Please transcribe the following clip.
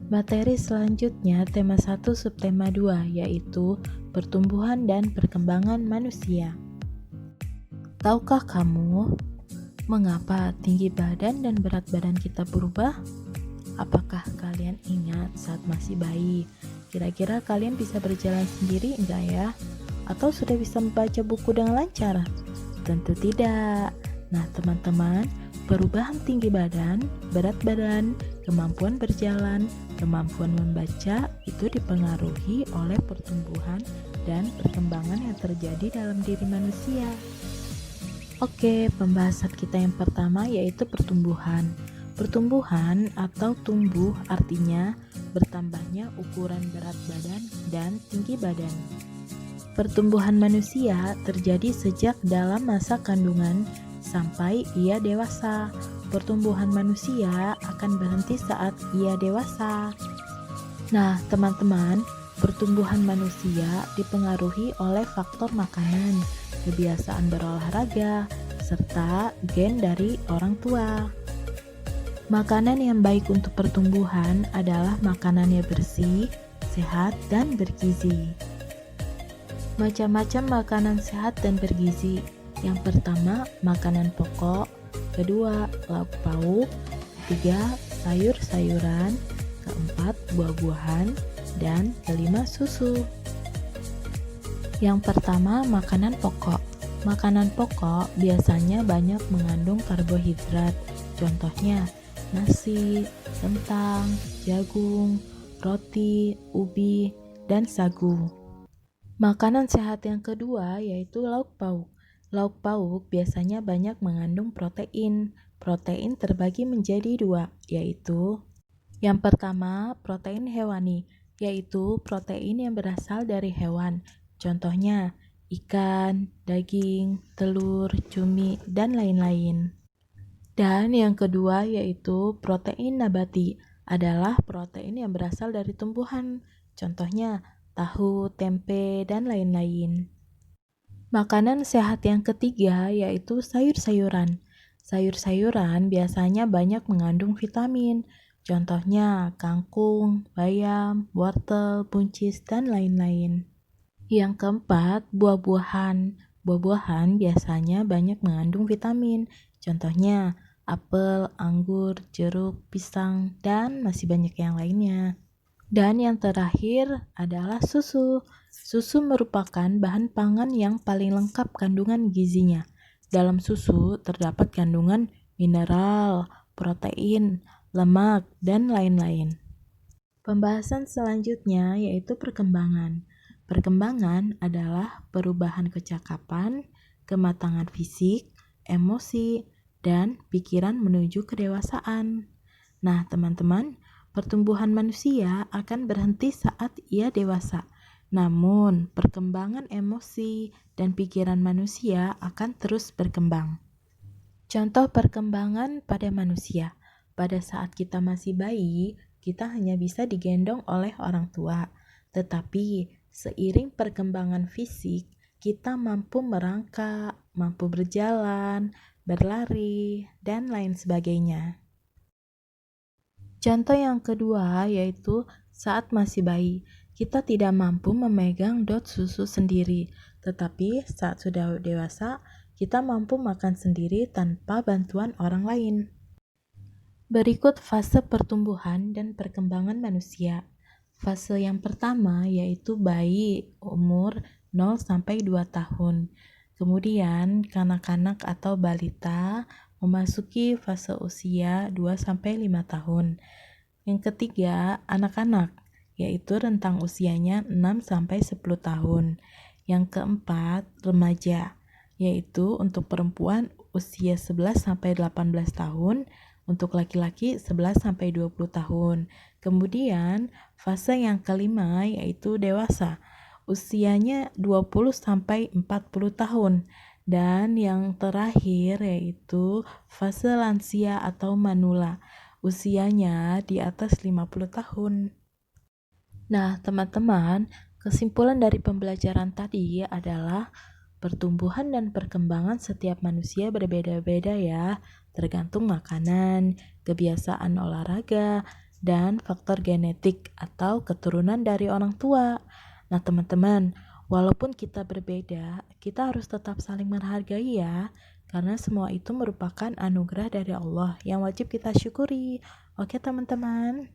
Materi selanjutnya tema 1 subtema 2 yaitu pertumbuhan dan perkembangan manusia. Tahukah kamu mengapa tinggi badan dan berat badan kita berubah? Apakah kalian ingat saat masih bayi? Kira-kira kalian bisa berjalan sendiri enggak ya? Atau sudah bisa membaca buku dengan lancar? Tentu tidak. Nah teman-teman, perubahan tinggi badan, berat badan, kemampuan berjalan, kemampuan membaca itu dipengaruhi oleh pertumbuhan dan perkembangan yang terjadi dalam diri manusia. Oke, pembahasan kita yang pertama yaitu pertumbuhan. Pertumbuhan atau tumbuh artinya bertambahnya ukuran berat badan dan tinggi badan. Pertumbuhan manusia terjadi sejak dalam masa kandungan sampai ia dewasa. Pertumbuhan manusia akan berhenti saat ia dewasa. Nah, teman-teman, pertumbuhan manusia dipengaruhi oleh faktor makanan, kebiasaan berolahraga, serta gen dari orang tua. Makanan yang baik untuk pertumbuhan adalah makanan yang bersih, sehat, dan bergizi. Macam-macam makanan sehat dan bergizi. Yang pertama, makanan pokok. Kedua, lauk pauk. Ketiga, sayur-sayuran. Keempat, buah-buahan. Dan kelima, susu. Yang pertama, makanan pokok. Makanan pokok biasanya banyak mengandung karbohidrat. Contohnya, nasi, kentang, jagung, roti, ubi, dan sagu. Makanan sehat yang kedua yaitu lauk pauk. Lauk pauk biasanya banyak mengandung protein. Protein terbagi menjadi dua, yaitu yang pertama protein hewani, yaitu protein yang berasal dari hewan. Contohnya ikan, daging, telur, cumi, dan lain-lain. Dan yang kedua yaitu protein nabati, adalah protein yang berasal dari tumbuhan. Contohnya tahu, tempe, dan lain-lain. Makanan sehat yang ketiga yaitu sayur-sayuran. Sayur-sayuran biasanya banyak mengandung vitamin. Contohnya kangkung, bayam, wortel, buncis, dan lain-lain. Yang keempat, buah-buahan. Buah-buahan biasanya banyak mengandung vitamin. Contohnya apel, anggur, jeruk, pisang, dan masih banyak yang lainnya. Dan yang terakhir adalah susu. Susu merupakan bahan pangan yang paling lengkap kandungan gizinya. Dalam susu terdapat kandungan mineral, protein, lemak, dan lain-lain. Pembahasan selanjutnya yaitu perkembangan. Perkembangan adalah perubahan kecakapan, kematangan fisik, emosi, dan pikiran menuju kedewasaan. Nah, teman-teman, pertumbuhan manusia akan berhenti saat ia dewasa. Namun, perkembangan emosi dan pikiran manusia akan terus berkembang. Contoh perkembangan pada manusia. Pada saat kita masih bayi, kita hanya bisa digendong oleh orang tua. Tetapi, seiring perkembangan fisik, kita mampu merangkak, mampu berjalan, berlari, dan lain sebagainya. Contoh yang kedua yaitu saat masih bayi, kita tidak mampu memegang dot susu sendiri, tetapi saat sudah dewasa, kita mampu makan sendiri tanpa bantuan orang lain. Berikut fase pertumbuhan dan perkembangan manusia. Fase yang pertama yaitu bayi umur 0-2 tahun. Kemudian kanak-kanak atau balita memasuki fase usia 2-5 tahun. Yang ketiga, anak-anak, yaitu rentang usianya 6-10 tahun. Yang keempat, remaja, yaitu untuk perempuan usia 11-18 tahun, untuk laki-laki 11-20 tahun. Kemudian, fase yang kelima yaitu dewasa, usianya 20-40 tahun. Dan yang terakhir yaitu fase lansia atau manula, usianya di atas 50 tahun. Nah, teman-teman, kesimpulan dari pembelajaran tadi adalah pertumbuhan dan perkembangan setiap manusia berbeda-beda ya, tergantung makanan, kebiasaan olahraga, dan faktor genetik atau keturunan dari orang tua. Nah, teman-teman, walaupun kita berbeda, kita harus tetap saling menghargai ya, karena semua itu merupakan anugerah dari Allah yang wajib kita syukuri. Oke, teman-teman.